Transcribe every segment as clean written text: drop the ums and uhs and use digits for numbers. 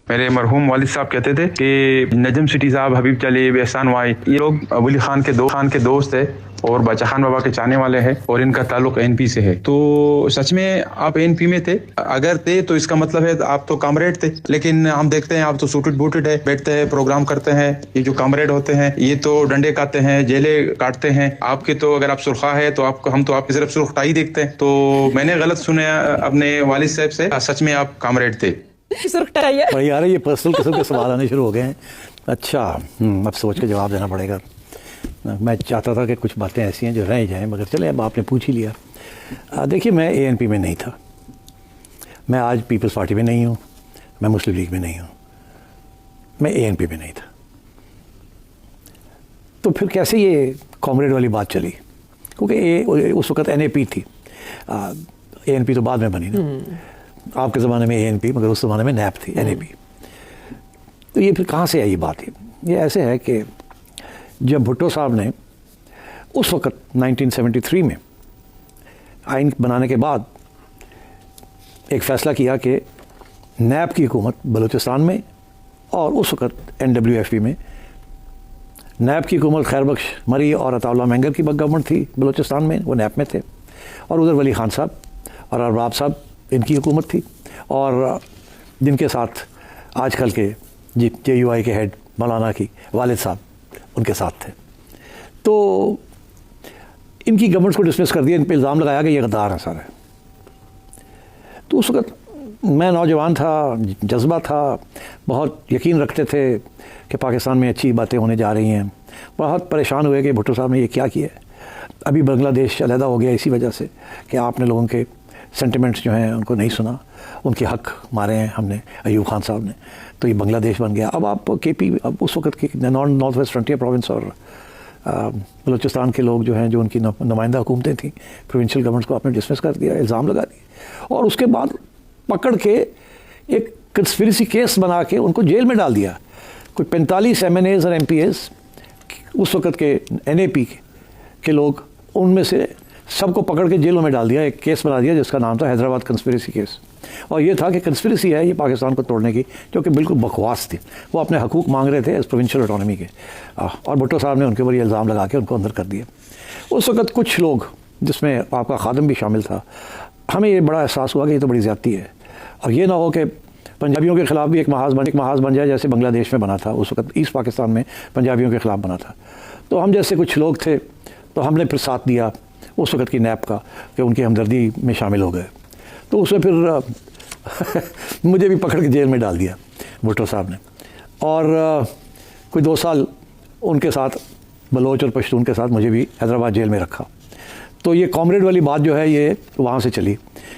मेरे मरहूम वालिद साहब कहते थे कि नजम सिटी साहब, हबीब चलीब, एहसान वाई, ये लोग वली खान के दोस्त है और बच्चा खान बाबा के चाहने वाले हैं और इनका ताल्लुक एनपी से है। तो सच में आप एनपी में थे? अगर थे तो इसका मतलब है आप तो कामरेड थे, लेकिन हम देखते हैं आप तो सूटेड बूटेड है, बैठते हैं, प्रोग्राम करते हैं। ये जो कामरेड होते हैं ये तो डंडे काटते हैं, जेले काटते हैं। आपके तो अगर आप सुरखा है तो हम तो आपकी सिर्फ सुरखटाई देखते हैं। तो मैंने गलत सुना अपने वालिद साहब से, सच में आप कामरेड थे? भाई यार ये पर्सनल किस्म के सवाल आने शुरू हो गए हैं। अच्छा, अब सोच के जवाब देना पड़ेगा। मैं चाहता था कि कुछ बातें ऐसी हैं जो रह जाएं, मगर चले अब आपने पूछ ही लिया। देखिए, मैं एएनपी में नहीं था, मैं आज पीपल्स पार्टी में नहीं हूँ, मैं मुस्लिम लीग में नहीं हूँ, मैं एएनपी में नहीं था। तो फिर कैसे ये कॉमरेड वाली बात चली? क्योंकि उस वक़्त एनएपी थी, एएनपी तो बाद में बनी ना। आपके ज़माने में एएनपी, मगर उस ज़माने में नैप थी, एनएपी। तो ये फिर कहाँ से आई ये बात? ये ऐसे है कि जब भुट्टो साहब ने उस वक़्त 1973 में आइन बनाने के बाद एक फ़ैसला किया कि नैप की हुकूमत बलूचिस्तान में और उस वक़्त एनडब्ल्यूएफपी में, नैप की हुकूमत खैरबख्श मरी और अताउल्लाह मेंगर की गवर्नमेंट थी बलूचिस्तान में, वो नैप में थे, और उधर वली खान साहब और अरबाब साहब इनकी हुकूमत थी, और जिनके साथ आजकल के JUI के हेड मौलाना की वालिद साहब उनके साथ थे। तो इनकी गवर्नमेंट को डिसमिस कर दिया, इन पे इल्ज़ाम लगाया कि ये गद्दार हैं सारे। तो उस वक़्त मैं नौजवान था, जज्बा था, बहुत यकीन रखते थे कि पाकिस्तान में अच्छी बातें होने जा रही हैं। बहुत परेशान हुए कि भुट्टो साहब ने ये क्या किया। अभी बांग्लादेश अलहदा हो गया इसी वजह से कि आपने लोगों के सेंटिमेंट्स जो हैं उनको नहीं सुना, उनके हक मारे हैं हमने, अयूब खान साहब ने, तो ये बांग्लादेश बन गया। अब आप केपी, अब उस वक्त की नॉर्थ वेस्ट फ्रंटियर प्रोविंस और बलूचिस्तान के लोग जो हैं, जो उनकी नुमाइंदा हुकूमतें थी, प्रोविंशियल गवर्नमेंट्स को आपने डिसमिस कर दिया, इल्ज़ाम लगा दिए, और उसके बाद पकड़ के एक कंस्पिरेसी केस बना के उनको जेल में डाल दिया। कोई 45 MNAs और MPAs उस वक्त के NAP के लोग, उनमें से सबको पकड़ के जेलों में डाल दिया। एक केस बना दिया जिसका नाम था हैदराबाद कंस्पिरेसी केस, और ये था कि कंस्पिरेसी है ये पाकिस्तान को तोड़ने की, जो कि बिल्कुल बकवास थी। वो अपने हकूक़ मांग रहे थे एज प्रोविंशियल ऑटोनॉमी के, और भुट्टो साहब ने उनके ऊपर इल्ज़ाम लगा के उनको अंदर कर दिया। उस वक़्त कुछ लोग, जिसमें आपका खादम भी शामिल था, हमें ये बड़ा एहसास हुआ कि ये तो बड़ी ज़्यादती है, और ये ना हो कि पंजाबियों के ख़िलाफ़ भी एक महाज बन जाए जैसे बांग्लादेश में बना था। उस वक्त ईस्ट पाकिस्तान में पंजाबियों के ख़िलाफ़ बना था। तो हम जैसे कुछ लोग थे, तो हमने फिर साथ दिया उस वक़्त की नैप का, कि उनकी हमदर्दी में शामिल हो गए। तो उसमें फिर मुझे भी पकड़ के जेल में डाल दिया भुट्टो साहब ने, और कोई 2 साल उनके साथ, बलोच और पश्तून के साथ, मुझे भी हैदराबाद जेल में रखा। तो ये कॉमरेड वाली बात जो है ये वहाँ से चली,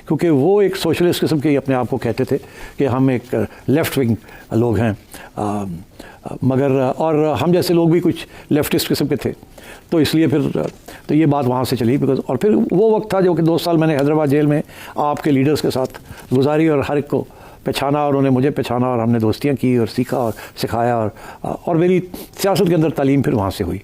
क्योंकि वो एक सोशलिस्ट किस्म के अपने आप को कहते थे कि हम एक लेफ़्ट विंग लोग हैं, मगर और हम जैसे लोग भी कुछ लेफ्टिस्ट किस्म के थे। तो इसलिए फिर तो ये बात वहाँ से चली, बिकॉज, और फिर वो वक्त था जो कि 2 साल मैंने हैदराबाद जेल में आपके लीडर्स के साथ गुजारी, और हर एक को पहचाना, और उन्होंने मुझे पहचाना, और हमने दोस्तियाँ की और सीखा और सिखाया, और मेरी सियासत के अंदर तालीम फिर वहाँ से हुई।